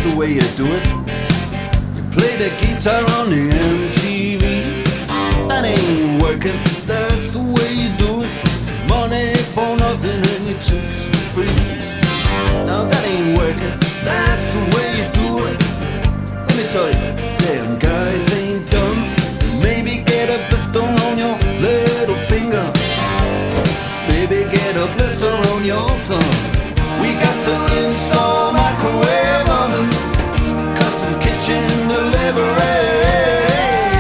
that's the way you do it. You play the guitar on the MTV. That ain't working, that's the way you do it. Money for nothing and your chicks for free. Now that ain't working, that's the way you do it. Let me tell you.